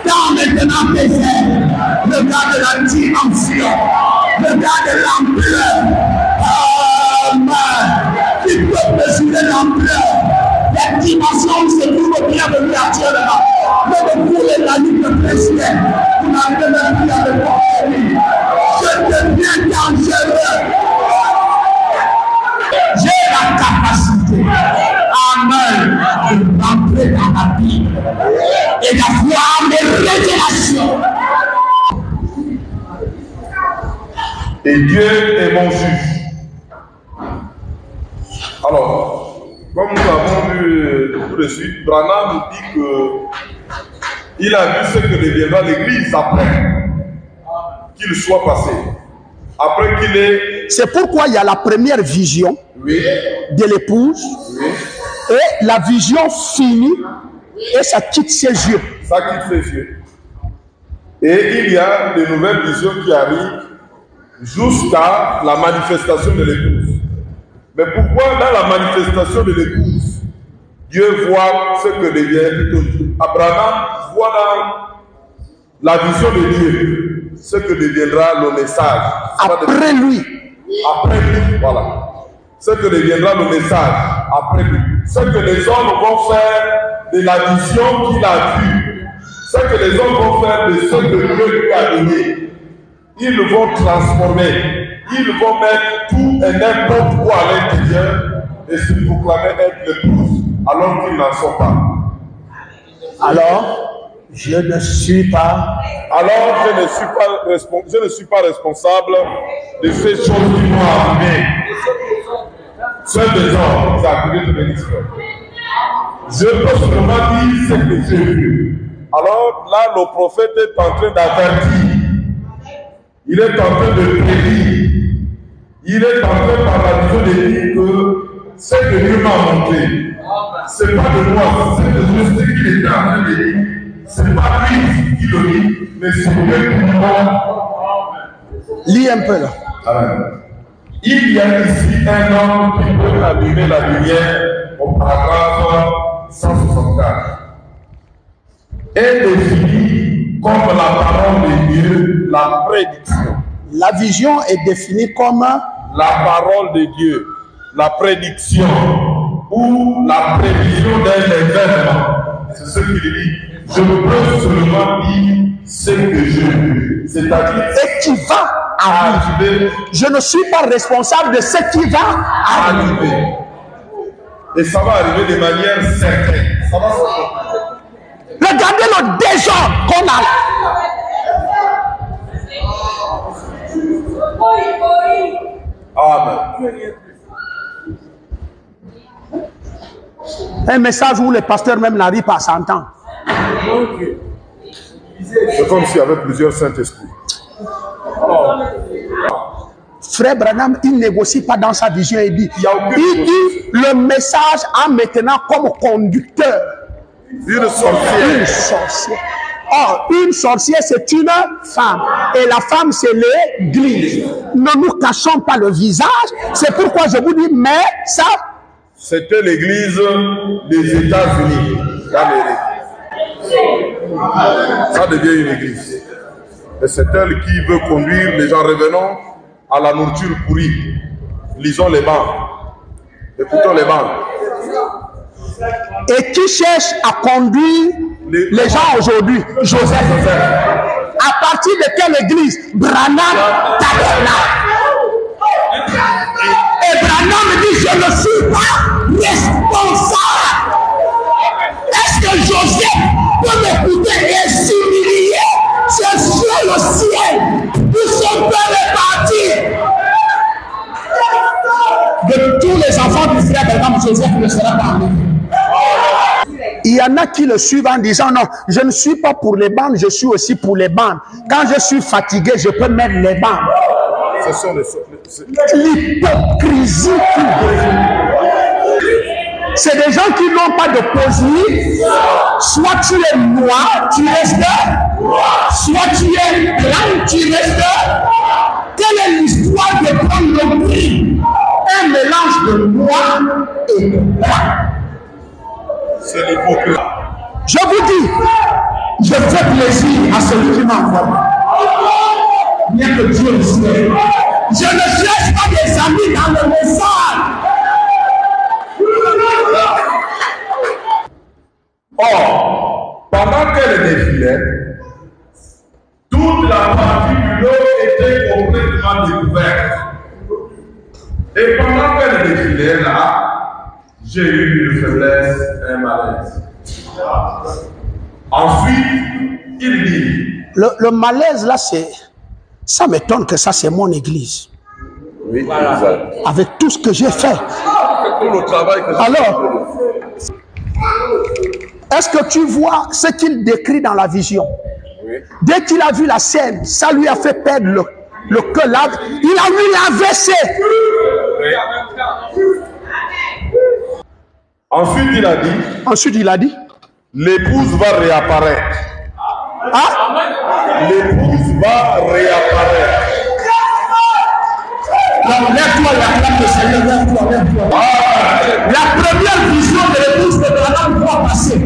Dans maintenant tes ailes, regarde la dimension, regarde l'ampleur. Amen. Qui peut mesurer l'ampleur, la dimension où se trouve le bienvenu actuellement. Même pour les laniques précieuses, vous n'avez même plus à le porter. Je deviens dangereux. J'ai la capacité, amen, de rentrer dans la Bible et d'avoir mes révélations. Et Dieu est mon juge. Alors, comme nous l'avons vu tout de suite, Branham nous dit qu'il a vu ce que deviendra l'Église après qu'il soit passé. Après qu'il ait... C'est pourquoi il y a la première vision de l'épouse et la vision finie et ça quitte ses yeux. Ça quitte ses yeux. Et il y a de nouvelles visions qui arrivent jusqu'à la manifestation de l'épouse. Mais pourquoi dans la manifestation de l'épouse, Dieu voit ce que devient Abraham voit dans la vision de Dieu ce que deviendra le message. Après lui. Après lui, voilà. Ce que deviendra le message après lui. Ce que les hommes vont faire de la vision qu'il a vue. Ce que les hommes vont faire de ce que Dieu lui a donné. Ils vont transformer. Ils vont mettre tout et n'importe quoi à l'intérieur et se proclamer être l'épouse alors qu'ils n'en sont pas. Alors, je ne suis pas. Alors, je ne suis pas responsable de ces choses qui vont arriver. Seuls des hommes, c'est arrivé de ministère. Je peux seulement dire ce que j'ai vu. Alors là, le prophète est en train d'avertir. Il est en train de prédire. Il est en train par la vision de dire que ce que Dieu m'a montré, ce n'est pas de moi, c'est de ce qu'il était en train de dire. Ce n'est pas lui qui le dit, mais c'est Dieu qui le montre. Lis un peu là. Amen. Il y a ici un homme qui peut allumer la lumière au paragraphe 164. Est défini comme la parole de Dieu, la prédiction. La vision est définie comme la parole de Dieu, la prédiction ou la prévision d'un événement. C'est ce qu'il dit. Je peux seulement dire ce que je veux. C'est-à-dire et qui va arriver. Je ne suis pas responsable de ce qui va arriver. Et ça va arriver de manière certaine. Ça va regardez le désordre qu'on a là. Amen. Un message où les pasteurs même n'arrivent pas à s'entendre. C'est comme s'il y avait plusieurs Saint-Esprits. Frère Branham, il ne négocie pas dans sa vision. Il dit, le message a maintenant comme conducteur une sorcière. Une sorcière. Or, une sorcière, c'est une femme. Et la femme, c'est l'église. Ne nous cachons pas le visage. C'est pourquoi je vous dis, mais ça... C'était l'église des États-Unis, d'Amérique. Ça devient une église. Et c'est elle qui veut conduire les gens. Revenons à la nourriture pourrie. Lisons les bancs. Écoutons les bancs. Et qui cherche à conduire les gens aujourd'hui? Joseph. À partir de quelle église? Branham Tabernacle. Et Branham me dit, je ne suis pas responsable. Est-ce que Joseph peut m'écouter et s'humilier, chercher le ciel pour son père est parti? De tous les enfants du frère Branham, Joseph ne sera pas amené. Il y en a qui le suivent en disant non, je ne suis pas pour les bandes, je suis aussi pour les bandes. Quand je suis fatigué, je peux mettre les bandes. Ce sont l'hypocrisie qui c'est des gens qui n'ont pas de position. Soit tu es noir, tu restes. Soit tu es blanc, tu restes. Quelle est l'histoire de prendre le prix? Un mélange de noir et de blanc. C'est l'hypocrisie. Je vous dis, je fais plaisir à celui qui m'a envoyé. Bien que Dieu le sait. Je ne cherche pas des amis dans le message. Or, pendant qu'elle défilait, toute la partie du lot était complètement découverte. Et pendant qu'elle défilait là, j'ai eu une faiblesse, un malaise. Ensuite, il dit... Le malaise là, c'est... Ça m'étonne que ça, c'est mon église. Oui, exact. Avec tout ce que j'ai fait. Tout le travail que j'ai fait. Alors, est-ce que tu vois ce qu'il décrit dans la vision? Oui. Dès qu'il a vu la scène, ça lui a fait perdre le cœur. Il a vu l'AVC. Oui. Ensuite, il a dit, l'épouse va réapparaître. Hein? L'épouse va réapparaître. Donc, lève-toi, la Seigneur, lève-toi. La première vision de l'épouse de Branham va passer.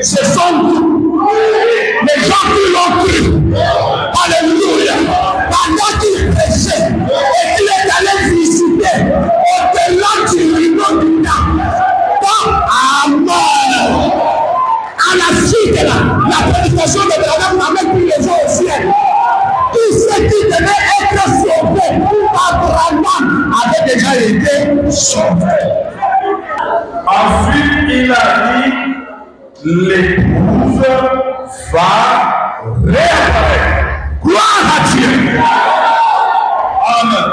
Ce sont nous. Les gens qui l'ont cru. Alléluia. Pendant qu'il prêchait et qu'il est allé visiter au-delà du rideau du temps. Amen. À la suite de la prédication de Branham n'amène plus les gens au ciel. Tous ceux qui devaient être sauvés par Branham avaient déjà été sauvés. Ensuite, il a dit, l'épouse va réapparaître. Gloire à Dieu. Amen.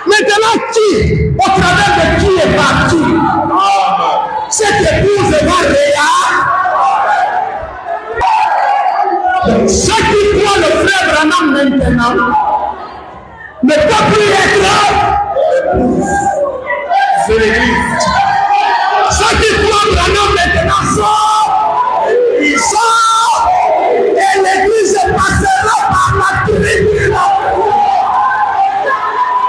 Maintenant, qui, au travers de qui est parti? Amen. Cette épouse va réapparaître. Ceux qui croient le frère Branham maintenant ne peuvent plus être l'épouse. C'est l'église. Ceux qui croient Branham maintenant sont, ils sont, et l'église passera par la tribune.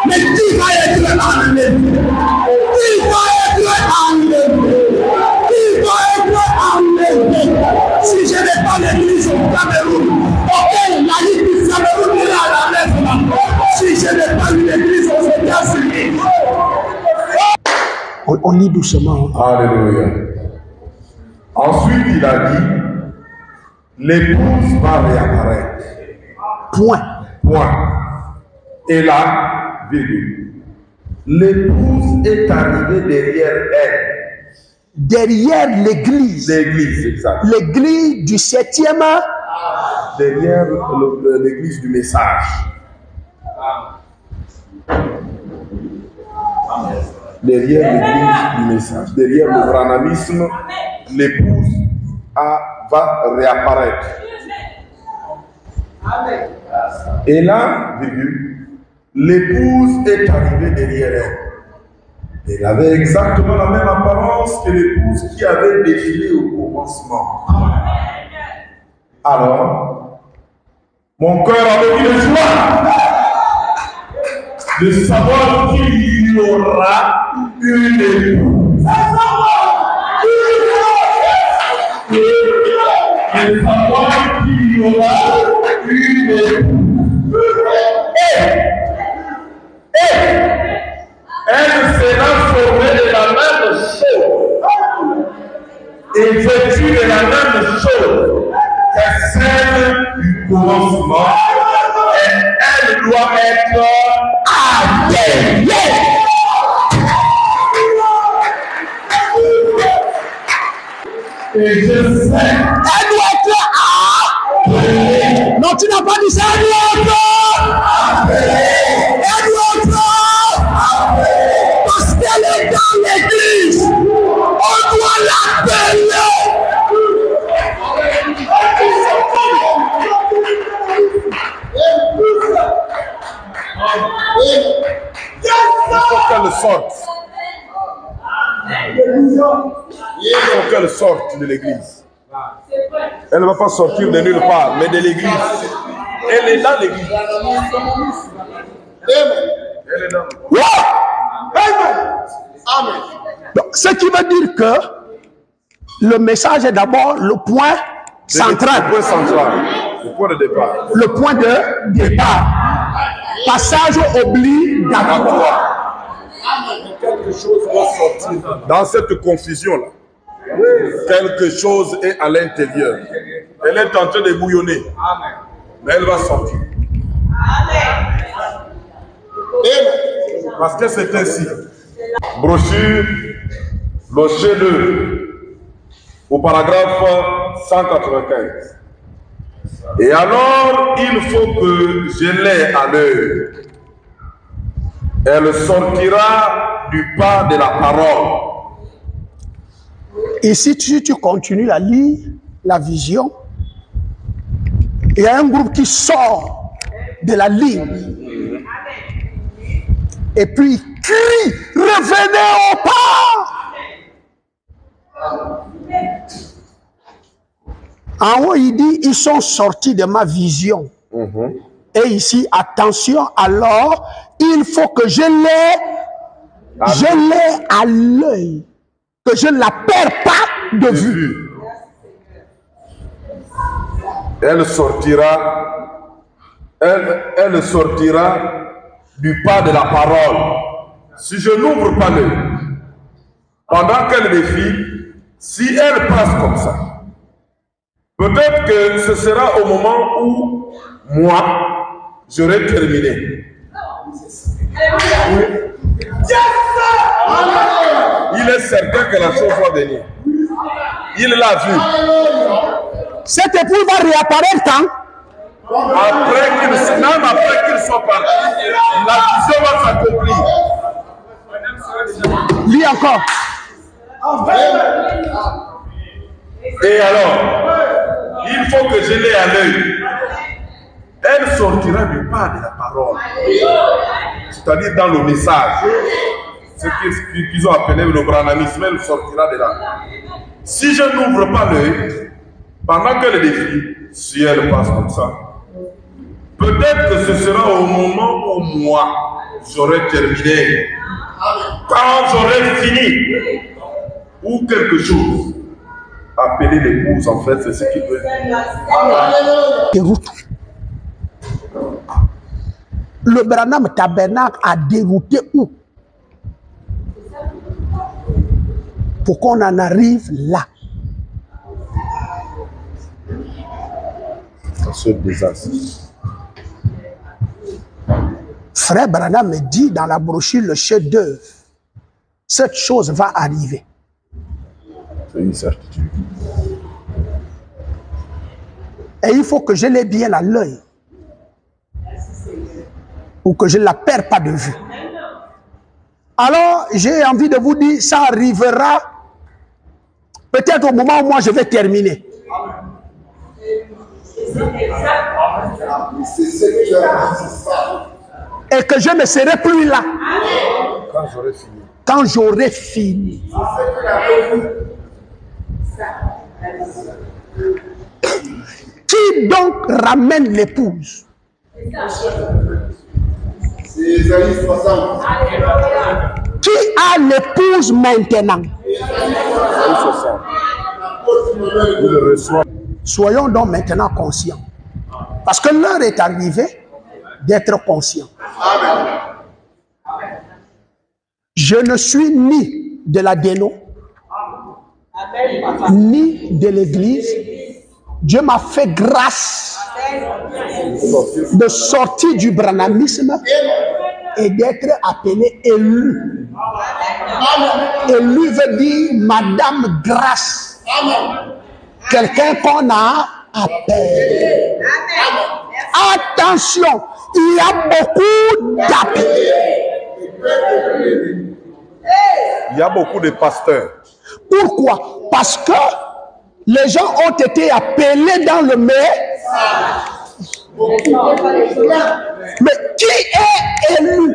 Mais qui va être enlevé? Qui va être enlevé? Qui va être enlevé? Si je n'ai pas l'église au Cameroun, aucun laïc du Cameroun ira à la lèvre. Si je n'ai pas eu l'église aux États-Unis. On lit doucement. Alléluia. Ensuite, il a dit, l'épouse va réapparaître. Point. Point. Et là, virgule. L'épouse est arrivée derrière elle. Derrière l'église. L'église, exact. L'église du 7e. Derrière l'église du message. Derrière l'église du message. Derrière le branhamisme, l'épouse va réapparaître. Et là, virgule, l'épouse est arrivée derrière elle. Elle avait exactement la même apparence que l'épouse qui avait défilé au commencement. Alors, mon cœur avait une joie de savoir qu'il y aura une épouse. De savoir qu'il y aura une elle sera formée de la même chose et vêtue de la même chose que celle du commencement, et elle doit être appelée. Et je sais. Elle doit être appelée. Non, tu n'as pas dit ça. Elle doit être appelée. Elle doit être appelée. Parce qu'elle est dans l'église. On doit l'appeler. Il faut qu'elle sorte. Il faut qu'elle sorte de l'église. Elle ne va pas sortir de nulle part, mais de l'église. Elle est dans l'église. Elle est dans. Amen. Donc, ce qui veut dire que le message est d'abord le point central. Le point central. Le point de départ. Le point de départ. Passage obligatoire. Quelque chose va sortir. Dans cette confusion-là, quelque chose est à l'intérieur. Elle est en train de bouillonner. Mais elle va sortir. Parce que c'est ainsi. Brochure, le chef-d'œuvre, au paragraphe 195. Et alors, il faut que je l'ai à l'œil. Elle sortira du pas de la parole. Et si tu continues à lire la vision, il y a un groupe qui sort de la ligne. Et puis il crie, revenez au pas. En haut, il dit, ils sont sortis de ma vision. Et ici, attention, alors, il faut que je l'ai à l'œil, que je ne la perds pas de vue. Elle sortira du pas de la parole. Si je n'ouvre pas l'œil, pendant qu'elle défile, si elle passe comme ça, peut-être que ce sera au moment où moi, j'aurai terminé. Il est certain que la chose va venir. Il l'a vu. Cette épouse va réapparaître quand? Même après qu'il soit parti, la vision va s'accomplir. Lis encore. Et alors, il faut que je l'ai à l'œil. Elle sortira du pas de la parole. C'est-à-dire dans le message. Ce qu'ils ont appelé le branamisme, elle sortira de là. Si je n'ouvre pas l'œil, pendant qu'elle défile, si elle passe comme ça, peut-être que ce sera au moment où moi, j'aurai terminé. Quand j'aurai fini, ou quelque chose. Appeler l'épouse, en fait, c'est ce qu'il veut dire. Le Branham Tabernacle a dérouté où? Pour qu'on en arrive là. Ce désastre. Frère Branham me dit dans la brochure le chef-d'œuvre, cette chose va arriver. C'est une certitude. Et il faut que je l'ai bien à l'œil. Pour que je ne la perds pas de vue. Alors, j'ai envie de vous dire, ça arrivera peut-être au moment où moi je vais terminer. Et que je ne serai plus là. Quand j'aurai fini. Quand j'aurai fini. Qui donc ramène l'épouse? Qui a l'épouse maintenant? Soyons donc maintenant conscients. Parce que l'heure est arrivée d'être conscient. Je ne suis ni de la déno, ni de l'église. Dieu m'a fait grâce de sortir du branhamisme et d'être appelé élu. Élu veut dire Madame Grâce. Quelqu'un qu'on a appelé. Attention, il y a beaucoup d'appelés. Il y a beaucoup de pasteurs. Pourquoi? Parce que les gens ont été appelés dans le message. Mais qui est élu?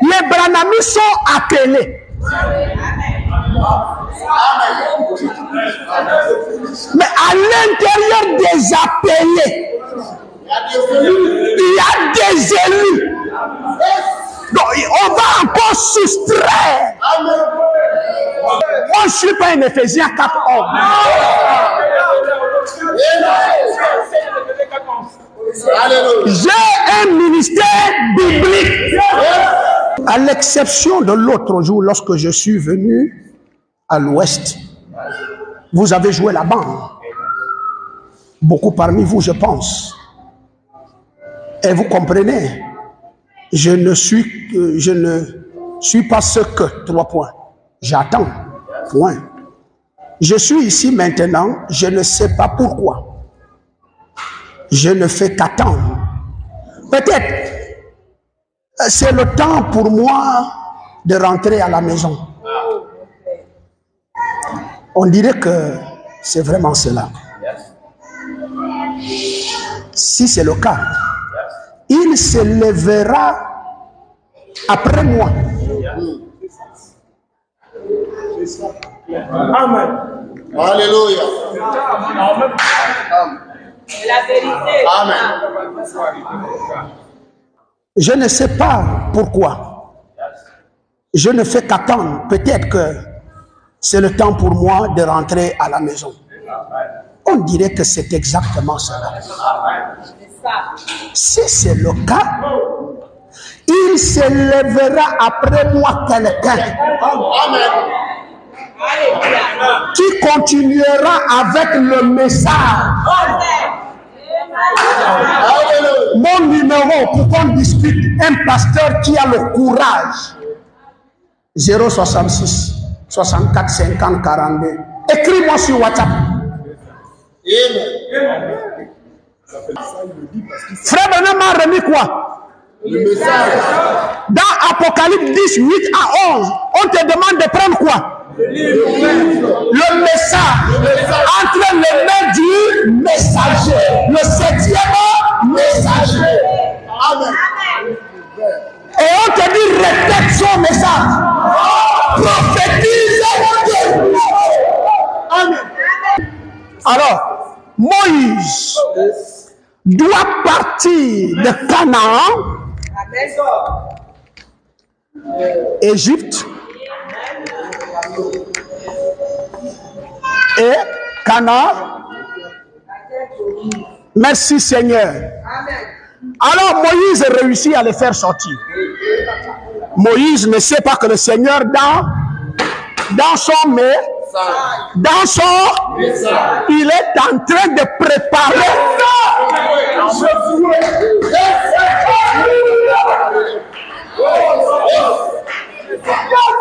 Les Branamis sont appelés. Mais à l'intérieur des appelés, il y a des élus. Donc, on va encore soustraire. Moi, je ne suis pas un Éphésiens 4 hommes. J'ai un ministère biblique. À l'exception de l'autre jour, lorsque je suis venu à l'ouest, vous avez joué la bande. Beaucoup parmi vous, je pense. Et vous comprenez, je ne suis pas ce que, 3 points. J'attends, point. Je suis ici maintenant, je ne sais pas pourquoi. Je ne fais qu'attendre. Peut-être, c'est le temps pour moi de rentrer à la maison. On dirait que c'est vraiment cela. Si c'est le cas, il se lèvera après moi. Amen. Alléluia. La vérité. Amen. Je ne sais pas pourquoi. Je ne fais qu'attendre. Peut-être que c'est le temps pour moi de rentrer à la maison. On dirait que c'est exactement cela. Si c'est le cas, il se lèvera après moi quelqu'un qui continuera avec le message. Mon numéro pour qu'on discute, un pasteur qui a le courage. 066 64 50 42. Écris-moi sur WhatsApp. Frère Branham m'a remis quoi? Le message. Dans Apocalypse 10, 8 à 11, on te demande de prendre quoi? Le message. Entre les mains du messager. Le 7e messager. Amen. Et on te dit répète son message. Prophétise. Amen. Alors, Moïse doit partir de Canaan, Égypte et Canaan. Merci Seigneur. Alors Moïse réussit à les faire sortir. Moïse ne sait pas que le Seigneur dans son il est en train de préparer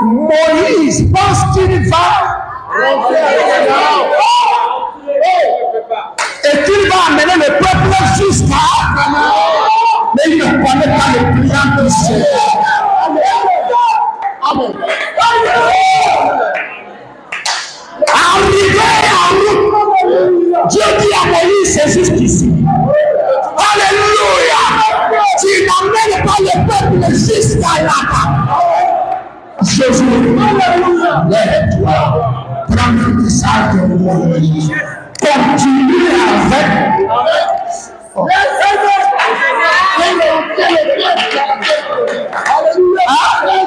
Moïse pense qu'il va et qu'il va amener le peuple jusqu'à, mais il ne connaît pas le plan du Seigneur. Amen. Arrivé en route, Dieu dit à Moïse, c'est jusqu'ici. Alléluia. Tu n'amènes pas le peuple jusqu'à là-bas. Jésus, lève-toi, prends le message de Moïse. Continue avec. Alléluia.